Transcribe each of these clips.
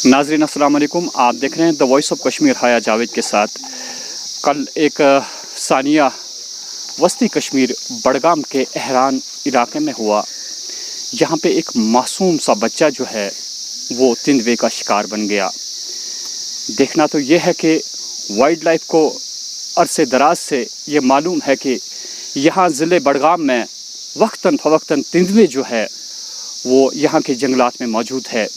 नाज़रीन अस्सलाम वालेकुम, आप देख रहे हैं द वॉइस ऑफ कश्मीर हाया जावेद के साथ। कल एक सानिया वस्ती कश्मीर बड़गाम के अहरान इलाके में हुआ। यहाँ पे एक मासूम सा बच्चा जो है वो तिंदवे का शिकार बन गया। देखना तो ये है कि वाइल्ड लाइफ को अरसे दराज से ये मालूम है कि यहाँ ज़िले बड़गाम में वक्तन फ़वक्तन तिंदवे जो है वो यहाँ के जंगलात में मौजूद है।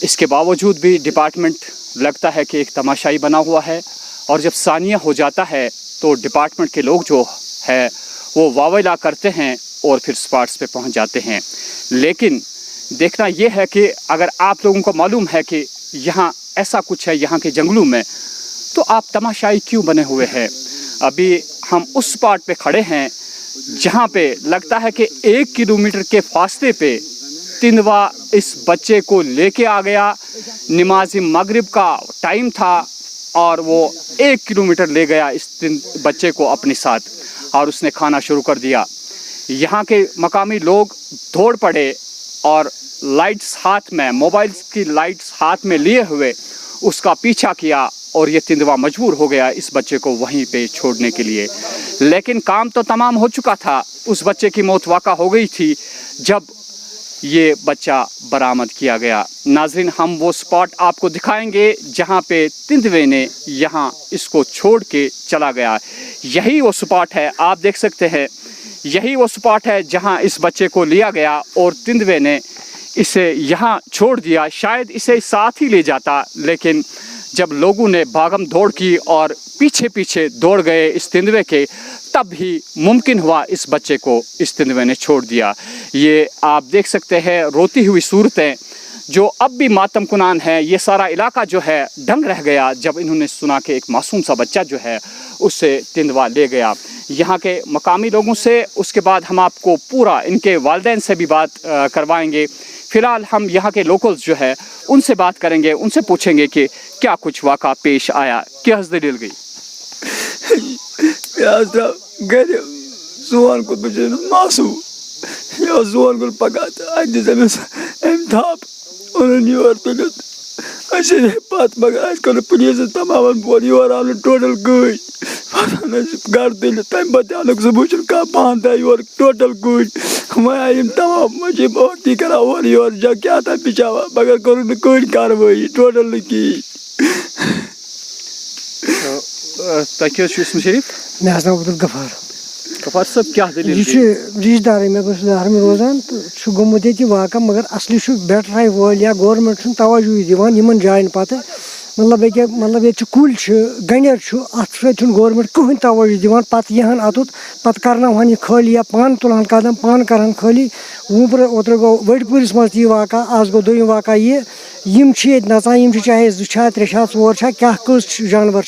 इसके बावजूद भी डिपार्टमेंट लगता है कि एक तमाशाई बना हुआ है, और जब सानिया हो जाता है तो डिपार्टमेंट के लोग जो है वो वावेला करते हैं और फिर स्पॉट्स पे पहुंच जाते हैं। लेकिन देखना ये है कि अगर आप लोगों को मालूम है कि यहाँ ऐसा कुछ है यहाँ के जंगलों में, तो आप तमाशाई क्यों बने हुए हैं। अभी हम उस स्पॉट पे खड़े हैं जहाँ पे लगता है कि 1 किलोमीटर के फासले पे तिंदवा इस बच्चे को लेके आ गया। नमाज मगरिब का टाइम था और वो 1 किलोमीटर ले गया इस बच्चे को अपने साथ, और उसने खाना शुरू कर दिया। यहाँ के मकामी लोग दौड़ पड़े और लाइट्स हाथ में, मोबाइल की लाइट्स हाथ में लिए हुए उसका पीछा किया, और ये तिंदवा मजबूर हो गया इस बच्चे को वहीं पे छोड़ने के लिए। लेकिन काम तो तमाम हो चुका था, उस बच्चे की मौत वाक़ा हो गई थी जब ये बच्चा बरामद किया गया। नाज़रीन, हम वो स्पॉट आपको दिखाएंगे जहाँ पे तिंदवे ने यहाँ इसको छोड़ के चला गया। यही वो स्पॉट है, आप देख सकते हैं, यही वो स्पॉट है जहाँ इस बच्चे को लिया गया और तिंदवे ने इसे यहाँ छोड़ दिया। शायद इसे साथ ही ले जाता, लेकिन जब लोगों ने भागम दौड़ की और पीछे पीछे दौड़ गए इस तिंदवे के, तब ही मुमकिन हुआ इस बच्चे को इस तिंदवे ने छोड़ दिया। ये आप देख सकते हैं रोती हुई सूरतें जो अब भी मातम कुनान है। ये सारा इलाका जो है दंग रह गया जब इन्होंने सुना कि एक मासूम सा बच्चा जो है उससे तिंदवा ले गया। यहाँ के मकामी लोगों से उसके बाद हम आपको पूरा इनके वालिदैन से भी बात करवाएंगे। फ़िलहाल हम यहाँ के लोकल्स जो है उनसे बात करेंगे, उनसे पूछेंगे कि क्या कुछ वाक़ा पेश आया, क्या दलील गई। गर सोन को मासूम सोन को पका थाप योर तुलित पत मगर कर पुलिस तमाम बोल योर आन टोटल गई गर तुलित तम पे आन सह वुचन कह पान था योर टोटल गई वह तमाम भर्ती करा और योर जा क्या था पिछावा मगर कर कहीं कार्रवाई टोटल कहीं। शरीफ मैं नाम अब्दुल गफार। गफार साहब, क्या दलील? यह रिश्तेदार मे रिश्तेदार में रोजान तो गोमुत ये वाक़ा, मगर असली बेटर वल या गवर्नमेंट तवज्जो दिवान जायन पत मतलब ये कुल गंडर अत गवर्नमेंट कहीं तवज्जो दिवान पत यहन अतुत पत करन यह खाली या पान तुलान कदम पान कर खाली। ओतर गो वडपुरिस मज ती वाक़ा, आज गो दोम वाक़ा यम नचान, चाहे 2 3 4 क्या कस जानवर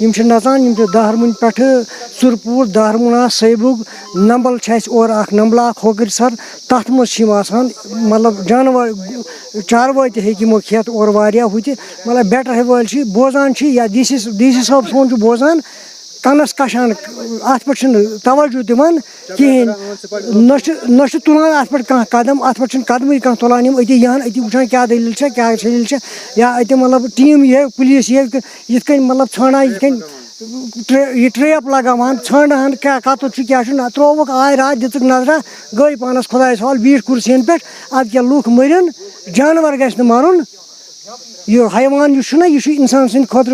नचान, दहरमुन पे सुरपुर दहरमुना सैबुग नंबल और नंबला होकर सर तथ मजान मतलब जानवर चारवाई तमो खेत और वारिया हु मतलब बेटर वल बोजान या डीसी साहब सोन बोजान कनस कशान अत पे तवज्जो दिवान कहें न तुलान अत पे कदम, अत पे कदम कह तुलान अति यहन अति वुचान क्या दलील क्या दलील या अत मतलब टीम ये पुलिस ये मतलब छाना ये ट्रेप लगान छान क्या कत क्या त्रोवक आय रात दिख नजरा गई पानस खुदायस हवाल बीठ कुर्सियन पे अद क्या लूख मरन जानवर गि मरुन यह हैवान यह इंसान सद खुद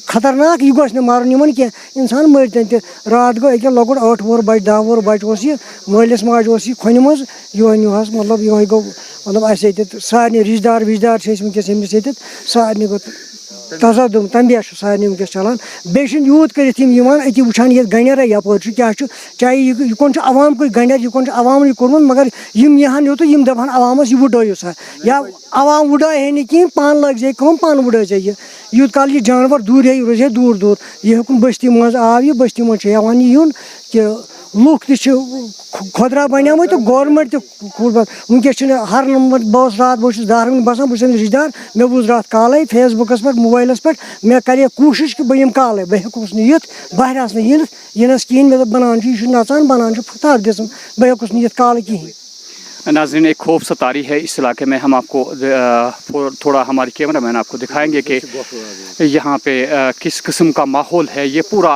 खतरनाक यह गोस मारन यमन क्या इंसान मरतन त रात गो अके लकुट 8 वोर बच 10 वोर बच मालिस माज खोन मज यहस मतलब यह गो मतलब सारे रिश्तेदार विश्तेदार वनकस अमिस सारे गो तजदुम तंबिया सारे वनकस चलान बे यूत कर अति वुचान ये गंडर यपर क्या चाहे यह कौन अवाम कोई गंडर यह कौन अवाम यह कोर्मुत मगर यहन योत दपान अवामस यह वुडो सा या अवाम वुडाए नी कहीं पान लग जाए कम पान वुडा जाए यूत काल यह जानवर दूर रोज दूर दूर यह हेकुन बस्ती मज आव यह बस्ती मज हेवान यून कि लूख तदरा बनिया तो गवर्नमेंट वनकस हर नंबर बस रात बहुत दारन बसान बहुत रिश्तेदार मे बूज रात काल फेसबुकस पे मोबाइलस पे मे करे कोशिश कि बह काल बह हेकुस बहर यनस कहें मे बनान नचान बनान फतार दिसम बह हेकुस काल कहें। नाज़रीन, एक खौफ सतारी है इस इलाके में। हम आपको थोड़ा हमारे कैमरा मैन आपको दिखाएंगे कि यहाँ पे किस किस्म का माहौल है। ये पूरा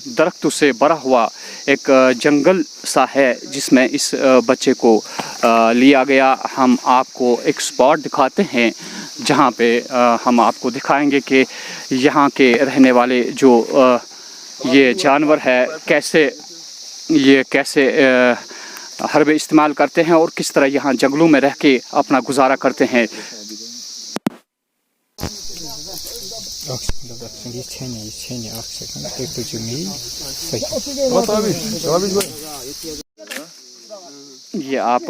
दरख्तों से भरा हुआ एक जंगल सा है जिसमें इस बच्चे को लिया गया। हम आपको एक स्पॉट दिखाते हैं जहाँ पे हम आपको दिखाएंगे कि यहाँ के रहने वाले जो ये जानवर है कैसे हरबे इस्तेमाल करते हैं और किस तरह यहाँ जंगलों में रह के अपना गुजारा करते हैं। ये आप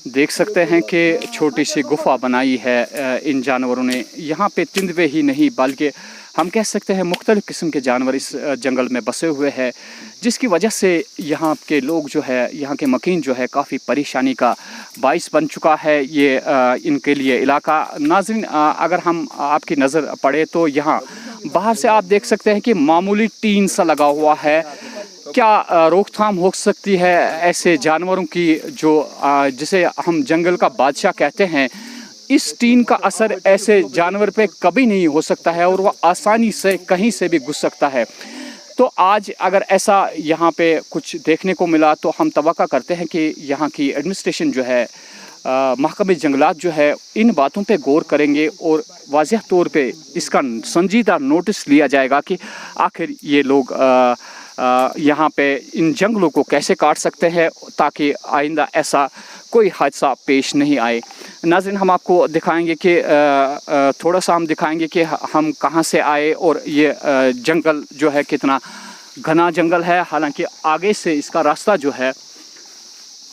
देख सकते हैं कि छोटी सी गुफा बनाई है इन जानवरों ने। यहाँ पे तिंदवे ही नहीं बल्कि हम कह सकते हैं मुख्तलिफ़ किस्म के जानवर इस जंगल में बसे हुए हैं, जिसकी वजह से यहाँ के लोग जो है, यहाँ के मकीन जो है, काफ़ी परेशानी का बाइस बन चुका है ये इनके लिए इलाका। नाज़रीन, अगर हम आपकी नज़र पड़े तो यहाँ बाहर से आप देख सकते हैं कि मामूली टीन सा लगा हुआ है। क्या रोकथाम हो सकती है ऐसे जानवरों की जो जिसे हम जंगल का बादशाह कहते हैं? इस टीन का असर ऐसे जानवर पे कभी नहीं हो सकता है और वह आसानी से कहीं से भी घुस सकता है। तो आज अगर ऐसा यहाँ पे कुछ देखने को मिला तो हम तवक्का करते हैं कि यहाँ की एडमिनिस्ट्रेशन जो है, महकमे जंगलात जो है, इन बातों पे गौर करेंगे और वाज़ेह तौर पे इसका संजीदा नोटिस लिया जाएगा कि आखिर ये लोग यहाँ पे इन जंगलों को कैसे काट सकते हैं ताकि आइंदा ऐसा कोई हादसा पेश नहीं आए। नाज़रीन, हम आपको दिखाएंगे कि थोड़ा सा हम दिखाएंगे कि हम कहाँ से आए और ये जंगल जो है कितना घना जंगल है। हालांकि आगे से इसका रास्ता जो है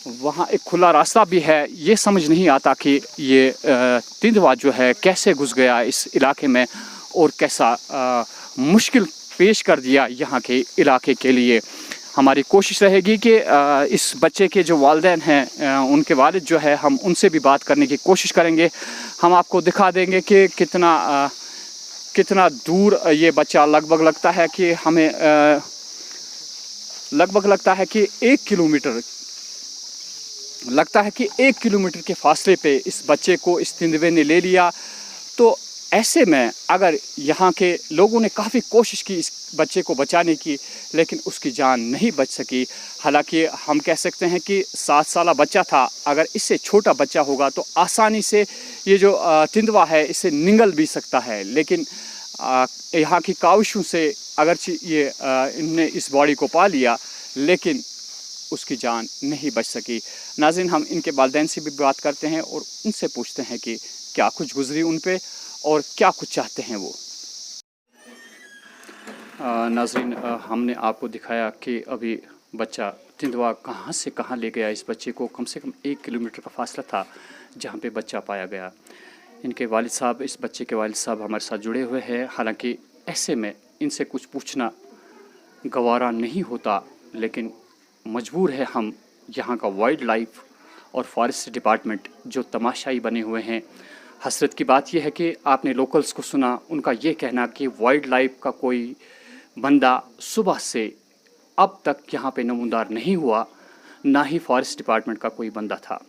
वहाँ एक खुला रास्ता भी है। ये समझ नहीं आता कि ये तिंदवा जो है कैसे घुस गया इस इलाके में और कैसा मुश्किल पेश कर दिया यहाँ के इलाके के लिए। हमारी कोशिश रहेगी कि इस बच्चे के जो वालिदैन हैं, उनके वालिद जो है, हम उनसे भी बात करने की कोशिश करेंगे। हम आपको दिखा देंगे कि कितना दूर ये बच्चा लगभग लगता है कि हमें लगभग लगता है कि 1 किलोमीटर के फासले पे इस बच्चे को इस तिंदवे ने ले लिया। तो ऐसे में अगर यहाँ के लोगों ने काफ़ी कोशिश की इस बच्चे को बचाने की, लेकिन उसकी जान नहीं बच सकी। हालांकि हम कह सकते हैं कि 7 साला बच्चा था। अगर इससे छोटा बच्चा होगा तो आसानी से ये जो तिंदवा है इसे निगल भी सकता है, लेकिन यहाँ की काविशों से अगरचे ये इन्होंने इस बॉडी को पा लिया, लेकिन उसकी जान नहीं बच सकी। नाज़रीन, हम इनके वालिदैन से भी बात करते हैं और उनसे पूछते हैं कि क्या कुछ गुजरी उन पे और क्या कुछ चाहते हैं वो। नाज़रीन, हमने आपको दिखाया कि अभी बच्चा तिंदवा कहाँ से कहाँ ले गया इस बच्चे को। कम से कम 1 किलोमीटर का फासला था जहाँ पे बच्चा पाया गया। इनके वालिद साहब, इस बच्चे के वालिद साहब हमारे साथ जुड़े हुए हैं। हालांकि ऐसे में इनसे कुछ पूछना गवारा नहीं होता, लेकिन मजबूर है हम। यहाँ का वाइल्ड लाइफ और फॉरेस्ट डिपार्टमेंट जो तमाशाई बने हुए हैं। हसरत की बात यह है कि आपने लोकल्स को सुना, उनका ये कहना कि वाइल्ड लाइफ का कोई बंदा सुबह से अब तक यहाँ पे नमूदार नहीं हुआ, ना ही फॉरेस्ट डिपार्टमेंट का कोई बंदा था।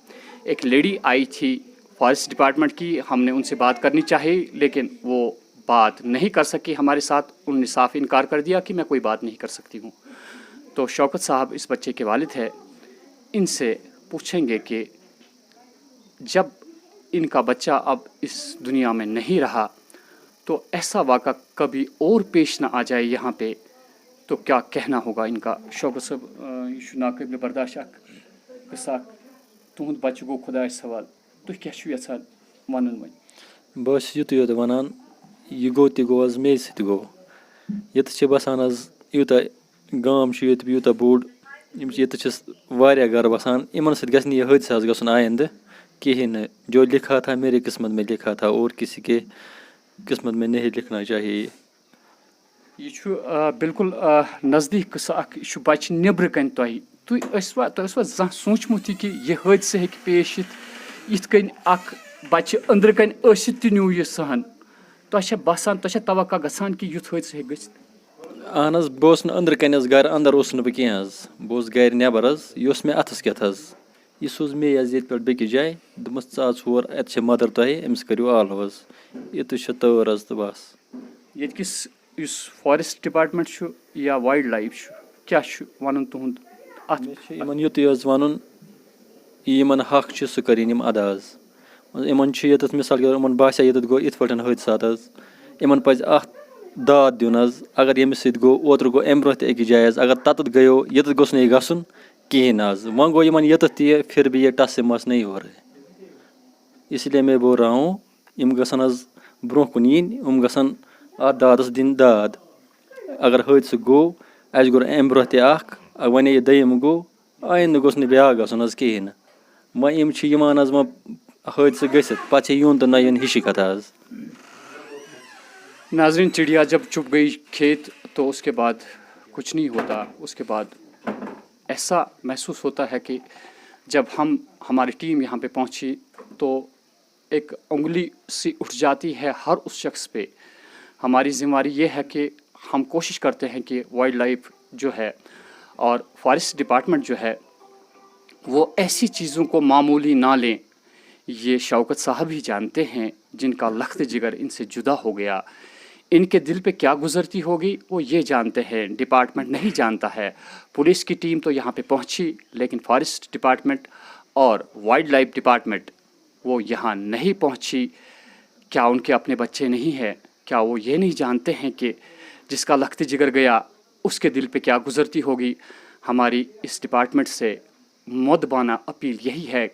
एक लेडी आई थी फॉरेस्ट डिपार्टमेंट की, हमने उनसे बात करनी चाहिए लेकिन वो बात नहीं कर सकी हमारे साथ। उन्होंने साफ इनकार कर दिया कि मैं कोई बात नहीं कर सकती हूँ। तो शौकत साहब इस बच्चे के वालिद हैं, इनसे पूछेंगे कि जब इनका बच्चा अब इस दुनिया में नहीं रहा तो ऐसा वाक़ा कभी और पेश ना आ जाए यहाँ पे, तो क्या कहना होगा इनका। शौकत साहब, यह नाकाबिल बर्दाश्त किस्सा, तुहद बच्चे गो खुदायस हवाल, तुह क्या यछान वनन वन? बस युत योत वनान, यह गो ति गो आज मे सत गो। ये बसान आज यूता गाम यूता बोड़, ये वारिया घर बसान। इन सत गि यह हादसा गसन आइंद कहीं। जो लिखा था मेरी किस्मत में लिखा था और किसी के किस्मत में नहीं लिखना चाहिए। यह बिल्कुल नज़दीक यह बच्चे नब्र कन तुम सोचमुत कि यह हादसा हे पेश यिथ कन बच्चे अंदर कन नीव यह सहन, तुम बसान तुम तवक्का गसान कि युथ हादसा हे गि? اہن حظ بہٕ اوسُس نہٕ أنٛدرٕ کَنۍ حظ گَرِ اَنٛدر اوسُس نہٕ بہٕ کینٛہہ حظ بہٕ اوسُس گَرِ نٮ۪بر حظ یہِ اوس مےٚ اَتھَس کٮ۪تھ حظ یہِ سوٗز مے حظ ییٚتہِ پٮ۪ٹھ بیٚکِس جایہِ دوٚپمَس ژٕ اَژ ہور اَتہِ چھِ مَدر تۄہہِ أمِس کٔرِو آلو حظ یِتُے چھِ تٲر حظ تہٕ بَس ییٚتہِ کِس یُس فارٮ۪سٹ ڈِپاٹمٮ۪نٛٹ چھُ یا وایلڈ لایف چھُ کیٛاہ چھُ وَنُن تُہُنٛد اَتھ مےٚ چھُ یِمَن یُتُے حظ وَنُن یہِ یِمَن حق چھُ سُہ کٔرِنۍ یِم اَدا حظ یِمَن چھُ ییٚتٮ۪تھ مِثال کے طور یِمَن باسے ییٚتٮ۪تھ گوٚو یِتھ پٲٹھۍ حٲدثات حظ یِمَن پَزِ اَتھ داد دیُن حظ اگر ییٚمِس سۭتۍ گوٚو اوترٕ گوٚو اَمہِ برونٛہہ تہِ أکِس جایہِ حظ اگر تَتٮ۪تھ گٔیو ییٚتٮ۪تھ گوٚژھ نہٕ یہِ گژھُن کِہیٖنۍ نہٕ حظ وۄنۍ گوٚو یِمَن ییٚتٮ۪تھ تہِ یہِ پھر بھی یہ ٹس سے مس نہیں ہو رہے اسی لیے میں بول رہا ہوں یِم گژھن حظ برونٛہہ کُن یِنۍ یِم گژھن اَتھ دادَس دِنۍ داد اگر حٲدثہٕ گوٚو اَسہِ گوٚو اَمہِ برونٛہہ تہِ اَکھ وۄنۍ یہِ دوٚیِم گوٚو آیِندٕ گوٚژھ نہٕ بیٛاکھ گژھُن حظ کِہیٖنۍ نہٕ وۄنۍ یِم چھِ یِوان حظ وۄنۍ حٲدثہٕ گٔژھِتھ پَتہٕ چھِ یُن تہٕ نہ یُن ہِشی کَتھا حظ ناظرین چڑیا جب چپ گئی کھیت تو اس کے بعد کچھ نہیں ہوتا اس کے بعد ایسا محسوس ہوتا ہے کہ جب ہماری ٹیم یہاں پہ پہنچی تو ایک انگلی سی اٹھ جاتی ہے ہر اس شخص پہ ہماری ذمہ داری یہ ہے کہ ہم کوشش کرتے ہیں کہ وائلڈ لائف جو ہے اور فارسٹ ڈپارٹمنٹ جو ہے وہ ایسی چیزوں کو معمولی نہ لیں یہ شوکت صاحب ہی جانتے ہیں جن کا لخت جگر ان سے جدا ہو گیا ان کے دل پہ کیا گزرتی ہوگی وہ یہ جانتے ہیں ڈپارٹمنٹ نہیں جانتا ہے پولیس کی ٹیم تو یہاں پہ پہنچی لیکن فارسٹ ڈپارٹمنٹ اور وائلڈ لائف ڈپارٹمنٹ وہ یہاں نہیں پہنچی کیا ان کے اپنے بچے نہیں ہیں کیا وہ یہ نہیں جانتے ہیں کہ جس کا لخت جگر گیا اس کے دل پہ کیا گزرتی ہوگی ہماری اس ڈپارٹمنٹ سے مؤدبانہ اپیل یہی ہے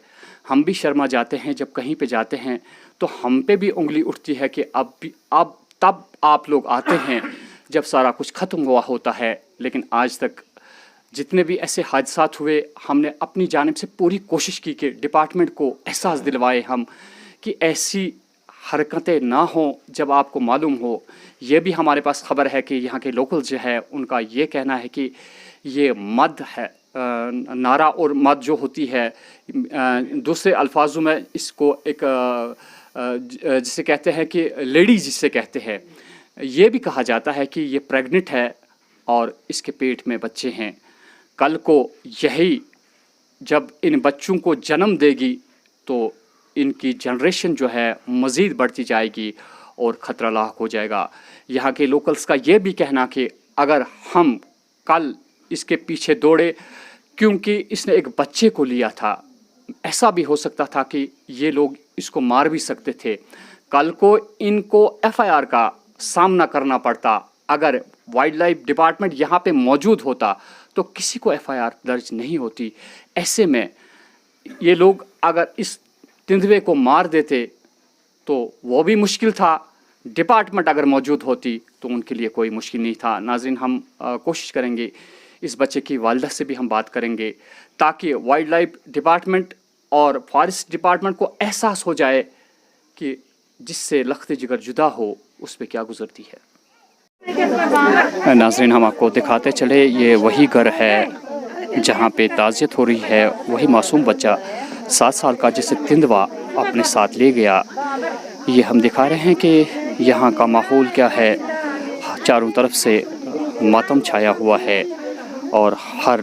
ہم بھی شرما جاتے ہیں جب کہیں پہ جاتے ہیں تو ہم پہ بھی انگلی اٹھتی ہے کہ اب تب آپ لوگ آتے ہیں جب سارا کچھ ختم ہوا ہوتا ہے لیکن آج تک جتنے بھی ایسے حادثات ہوئے ہم نے اپنی جانب سے پوری کوشش کی کہ ڈپارٹمنٹ کو احساس دلوائے ہم کہ ایسی حرکتیں نہ ہوں جب آپ کو معلوم ہو یہ بھی ہمارے پاس خبر ہے کہ یہاں کے لوکل جو ہے ان کا یہ کہنا ہے کہ یہ مد ہے نعرہ اور مد جو ہوتی ہے دوسرے الفاظوں میں اس کو ایک جسے کہتے ہیں کہ لیڈی جسے کہتے ہیں یہ بھی کہا جاتا ہے کہ یہ پریگننٹ ہے اور اس کے پیٹ میں بچے ہیں کل کو یہی جب ان بچوں کو جنم دے گی تو ان کی جنریشن جو ہے مزید بڑھتی جائے گی اور خطرہ لاحق ہو جائے گا یہاں کے لوکلز کا یہ بھی کہنا کہ اگر ہم کل اس کے پیچھے دوڑے کیونکہ اس نے ایک بچے کو لیا تھا ایسا بھی ہو سکتا تھا کہ یہ لوگ اس کو مار بھی سکتے تھے کل کو ان کو ایف آئی آر کا سامنا کرنا پڑتا اگر وائلڈ لائف ڈپارٹمنٹ یہاں پہ موجود ہوتا تو کسی کو ایف آئی آر درج نہیں ہوتی ایسے میں یہ لوگ اگر اس تندوے کو مار دیتے تو وہ بھی مشکل تھا ڈپارٹمنٹ اگر موجود ہوتی تو ان کے لیے کوئی مشکل نہیں تھا ناظرین ہم کوشش کریں گے اس بچے کی والدہ سے بھی ہم بات کریں گے تاکہ وائلڈ لائف ڈپارٹمنٹ اور فارسٹ ڈپارٹمنٹ کو احساس ہو جائے کہ جس سے لخت جگر جدا ہو اس پہ کیا گزرتی ہے ناظرین ہم آپ کو دکھاتے چلے یہ وہی گھر ہے جہاں پہ تعزیت ہو رہی ہے وہی معصوم بچہ 7 سال کا جسے تندوا اپنے ساتھ لے گیا یہ ہم دکھا رہے ہیں کہ یہاں کا ماحول کیا ہے چاروں طرف سے ماتم چھایا ہوا ہے اور ہر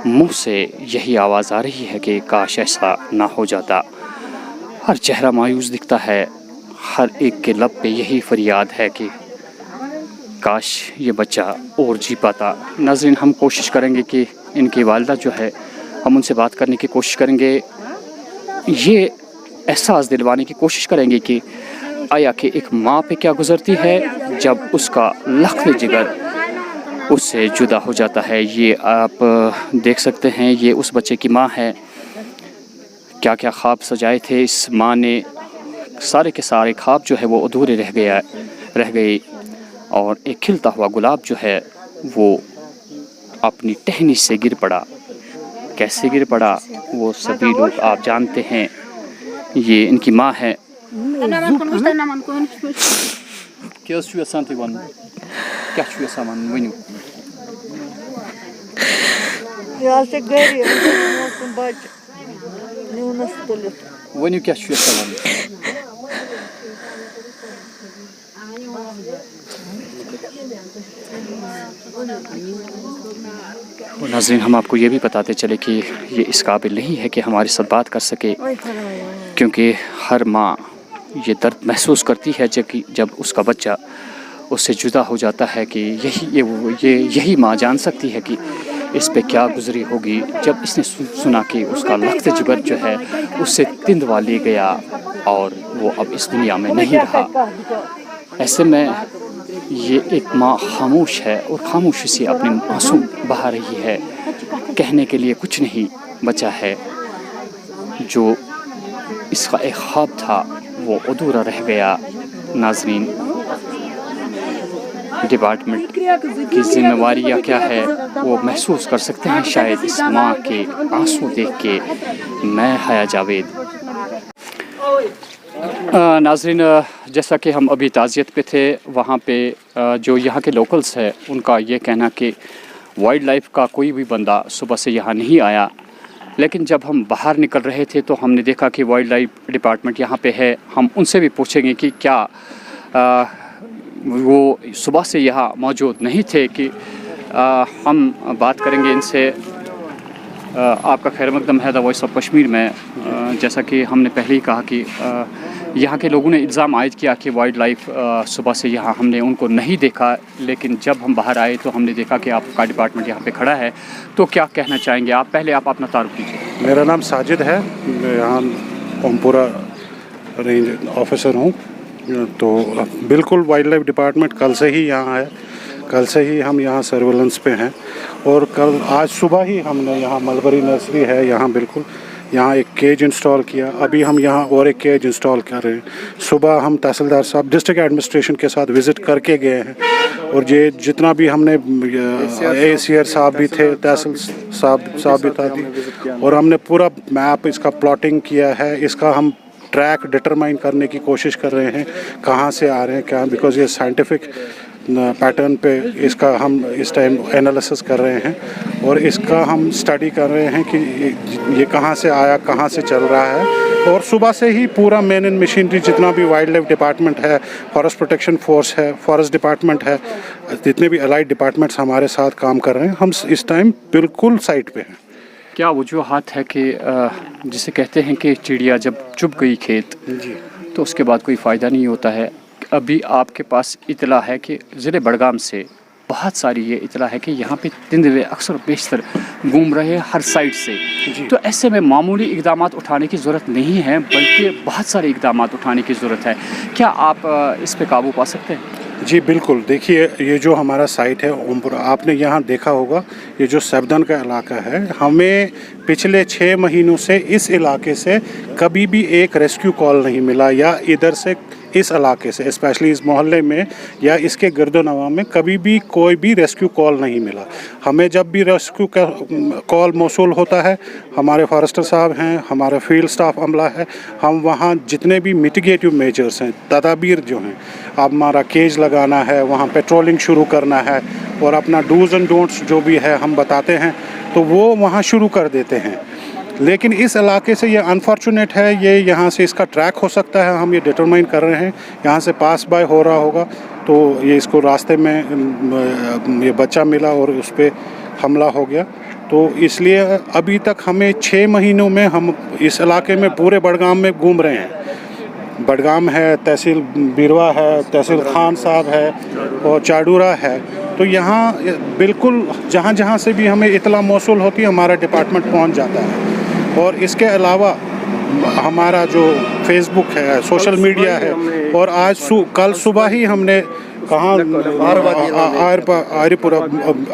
منہ سے یہی آواز آ رہی ہے کہ کاش ایسا نہ ہو جاتا ہر چہرہ مایوس دکھتا ہے ہر ایک کے لب پہ یہی فریاد ہے کہ کاش یہ بچہ اور جی پاتا ناظرین ہم کوشش کریں گے کہ ان کی والدہ جو ہے ہم ان سے بات کرنے کی کوشش کریں گے یہ احساس دلوانے کی کوشش کریں گے کہ آیا کہ ایک ماں پہ کیا گزرتی ہے جب اس کا لخت جگر اس سے جدا ہو جاتا ہے یہ آپ دیکھ سکتے ہیں یہ اس بچے کی ماں ہے کیا کیا خواب سجائے تھے اس ماں نے سارے کے سارے خواب جو ہے وہ ادھورے رہ گئے اور ایک کھلتا ہوا گلاب جو ہے وہ اپنی ٹہنی سے گر پڑا کیسے گر پڑا وہ سبھی لوگ آپ جانتے ہیں یہ ان کی ماں ہے ؤنِو کیٛاہ چھُ یژھان وَنُن नाज़रीन, हम आपको ये भी बताते चले कि ये इस काबिल नहीं है कि हमारे साथ बात कर सके, क्योंकि हर माँ ये दर्द महसूस करती है जब उसका बच्चा उससे जुदा हो जाता है कि यही माँ जान सकती है कि इस पे क्या गुजरी होगी जब इसने सुना कि उसका लख्त जिगर जो है उससे तिंदवा ले गया और वो अब इस दुनिया में नहीं रहा। ऐसे में ये एक माँ खामोश है और खामोशी से अपने आंसू बहा रही है। कहने के लिए कुछ नहीं बचा है। जो इसका एक ख्वाब था वो अधूरा रह गया। नाज़रीन, डिपार्टमेंट की जिम्मेवारियाँ क्या है वो महसूस कर सकते हैं शायद इस माँ के आंसू देख के। मैं हया जावेद। नाज़रीन, जैसा कि हम अभी ताज़ियत पे थे, वहाँ पे जो यहाँ के लोकल्स हैं उनका ये कहना कि वाइल्ड लाइफ का कोई भी बंदा सुबह से यहाँ नहीं आया, लेकिन जब हम बाहर निकल रहे थे तो हमने देखा कि वाइल्ड लाइफ डिपार्टमेंट यहाँ पे है। हम उनसे भी पूछेंगे कि क्या वो सुबह से यहाँ मौजूद नहीं थे कि हम बात करेंगे इनसे। आपका खैर मकदम है द वॉइस ऑफ कश्मीर में। जैसा कि हमने पहले ही कहा कि यहाँ के लोगों ने इल्ज़ाम आयद किया कि वाइल्ड लाइफ सुबह से यहाँ हमने उनको नहीं देखा, लेकिन जब हम बाहर आए तो हमने देखा कि आपका डिपार्टमेंट यहाँ पे खड़ा है। तो क्या कहना चाहेंगे आप? पहले आप अपना तारुफ कीजिए। मेरा नाम साजिद है, मैं यहाँ ओमपुरा रेंज ऑफिसर हूँ। तो बिल्कुल वाइल्ड लाइफ डिपार्टमेंट कल से ही यहाँ है, कल से ही हम यहाँ सर्वेलेंस पे हैं। और आज सुबह ही हमने यहाँ मलबरी नर्सरी है, यहाँ बिल्कुल यहाँ एक केज इंस्टॉल किया। अभी हम यहाँ और एक केज इंस्टॉल कर रहे हैं। सुबह हम तहसीलदार साहब डिस्ट्रिक्ट एडमिनिस्ट्रेशन के साथ विज़िट करके गए हैं और ये जितना भी हमने ACR साहब भी थे, तहसील साहब भी था, और हमने पूरा मैप इसका प्लॉटिंग किया है। इसका हम ट्रैक डिटरमाइन करने की कोशिश कर रहे हैं कहाँ से आ रहे हैं क्या, बिकॉज़ ये साइंटिफिक पैटर्न पे इसका हम इस टाइम एनालिसिस कर रहे हैं और इसका हम स्टडी कर रहे हैं कि ये कहाँ से आया, कहाँ से चल रहा है। और सुबह से ही पूरा मेन इन मशीनरी जितना भी वाइल्ड लाइफ डिपार्टमेंट है, फॉरेस्ट प्रोटेक्शन फोर्स है, फॉरेस्ट डिपार्टमेंट है, जितने भी अलाइड डिपार्टमेंट्स हमारे साथ काम कर रहे हैं, हम इस टाइम बिल्कुल साइट पे हैं। क्या वजूहात है कि जिसे कहते हैं कि चिड़िया जब चुभ गई खेत तो उसके बाद कोई फ़ायदा नहीं होता है? अभी आपके पास इतला है कि ज़िले बड़गाम से बहुत सारी ये इतला है कि यहाँ पे तिंदवे अक्सर बेशतर घूम रहे हैं हर साइड से। तो ऐसे में मामूली इक़दामात उठाने की ज़रूरत नहीं है, बल्कि बहुत सारे इक़दामात उठाने की ज़रूरत है। क्या आप इस पे काबू पा सकते हैं? जी बिल्कुल। देखिए, ये जो हमारा साइट है ओमपुरा, आपने यहाँ देखा होगा, ये जो सबदन का इलाका है, हमें पिछले 6 महीनों से इस इलाके से कभी भी एक रेस्क्यू कॉल नहीं मिला, या इधर से इस इलाके से स्पेशली इस मोहल्ले में या इसके गर्दोनवा में कभी भी कोई भी रेस्क्यू कॉल नहीं मिला। हमें जब भी रेस्क्यू का कॉल मौसूल होता है, हमारे फॉरेस्टर साहब हैं, हमारा फील्ड स्टाफ अमला है, हम वहाँ जितने भी मिटिगेटिव मेजर्स हैं, तदाबीर जो हैं, अब हमारा केज लगाना है, वहाँ पेट्रोलिंग शुरू करना है और अपना डूज़ एंड डोंट्स जो भी है हम बताते हैं, तो वो वहाँ शुरू कर देते हैं। लेकिन इस इलाके से ये अनफॉर्चुनेट है, ये यहाँ से इसका ट्रैक हो सकता है, हम ये डिटरमाइन कर रहे हैं। यहाँ से पास बाय हो रहा होगा तो ये इसको रास्ते में ये बच्चा मिला और उस पर हमला हो गया। तो इसलिए अभी तक हमें 6 महीनों में हम इस इलाके में पूरे बड़गाम में घूम रहे हैं। बड़गाम है, तहसील बीरवा है, तहसील खान साहब है और चाडूरा है। तो यहाँ बिल्कुल जहाँ जहाँ से भी हमें इतला मौसूल होती है, हमारा डिपार्टमेंट पहुँच जाता है। और इसके अलावा हमारा जो फेसबुक है, सोशल मीडिया है, और आज कल सुबह ही हमने कहाँ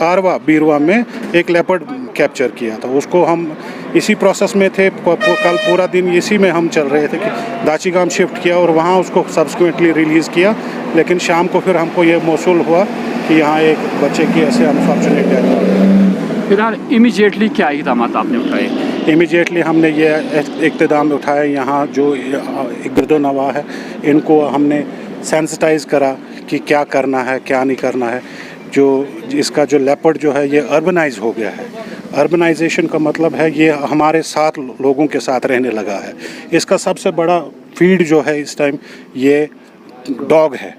आरवा बीरवा में एक लेपर्ड कैप्चर किया था। उसको हम इसी प्रोसेस में थे, कल पूरा दिन इसी में हम चल रहे थे कि दाचीगाम शिफ्ट किया और वहाँ उसको सब्सिक्वेंटली रिलीज़ किया। लेकिन शाम को फिर हमको ये मौसूल हुआ कि यहाँ एक बच्चे की ऐसे अनफॉर्चुनेट डेथ हो गई। फिलहाल इमीडिएटली क्या इक़दाम आपने उठाए? इमीडिएटली हमने ये इक़्तिदाम उठाए, यहाँ जो गिरदोनवा है इनको हमने सेंसिटाइज़ करा कि क्या करना है क्या नहीं करना है। जो इसका जो लेपर्ड जो है ये अर्बनाइज हो गया है। अर्बनाइजेशन का मतलब है ये हमारे साथ लोगों के साथ रहने लगा है। इसका सबसे बड़ा फीड जो है इस टाइम ये डॉग है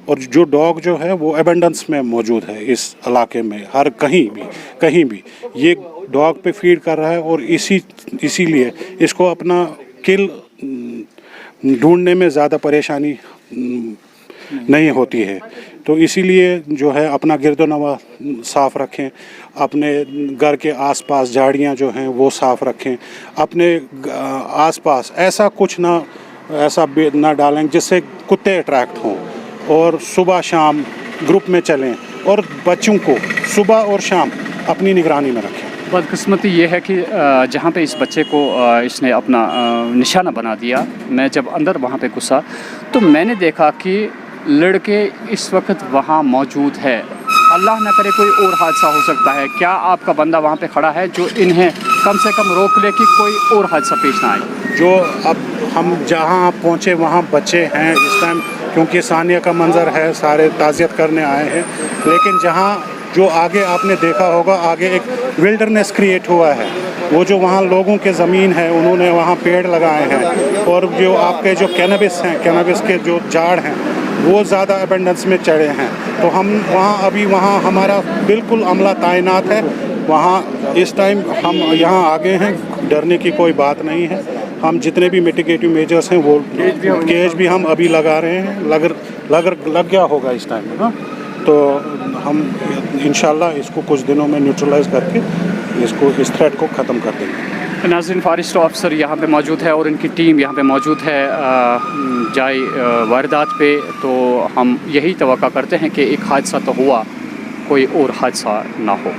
और जो डॉग जो है वो एबंडेंस में मौजूद है इस इलाके में, हर कहीं भी ये डॉग पे फीड कर रहा है। और इसीलिए इसको अपना किल ढूंढने में ज़्यादा परेशानी नहीं होती है। तो इसीलिए जो है अपना गिरदोनवा साफ़ रखें, अपने घर के आसपास झाड़ियाँ जो हैं वो साफ़ रखें, अपने आसपास ऐसा कुछ ना डालें जिससे कुत्ते अट्रैक्ट हों, और सुबह शाम ग्रुप में चलें, और बच्चों को सुबह और शाम अपनी निगरानी में रखें। बदकिस्मती ये है कि जहाँ पे इस बच्चे को इसने अपना निशाना बना दिया, मैं जब अंदर वहाँ पे घुसा तो मैंने देखा कि लड़के इस वक्त वहाँ मौजूद है। अल्लाह न करे कोई और हादसा हो सकता है। क्या आपका बंदा वहाँ पे खड़ा है जो इन्हें कम से कम रोक ले कि कोई और हादसा पेश ना आए? जो अब हम जहाँ पहुँचे वहाँ बच्चे हैं इस टाइम, क्योंकि सानिया का मंज़र है, सारे ताज़ियत करने आए हैं। लेकिन जहाँ जो आगे आपने देखा होगा, आगे एक विल्डरनेस क्रिएट हुआ है, वो जो वहाँ लोगों के ज़मीन है उन्होंने वहाँ पेड़ लगाए हैं, और जो आपके जो कैनबिस हैं, कैनबिस के जो झाड़ हैं वो ज़्यादा एबंडेंस में चढ़े हैं। तो हम वहाँ हमारा बिल्कुल अमला तैनात है वहाँ इस टाइम। हम यहाँ आगे हैं, डरने की कोई बात नहीं है। हम जितने भी मिटिगेटिव मेजर्स हैं वो केज भी हम अभी लगा रहे हैं, लग गया होगा इस टाइम में। तो हम इंशाल्लाह इसको कुछ दिनों में न्यूट्रलाइज करके इस थ्रेट को ख़त्म कर देंगे। नाज़रीन, फॉरेस्ट ऑफिसर यहाँ पे मौजूद है और इनकी टीम यहाँ पे मौजूद है जाए वारदात पे। तो हम यही तवक्का करते हैं कि एक हादसा तो हुआ, कोई और हादसा ना हो।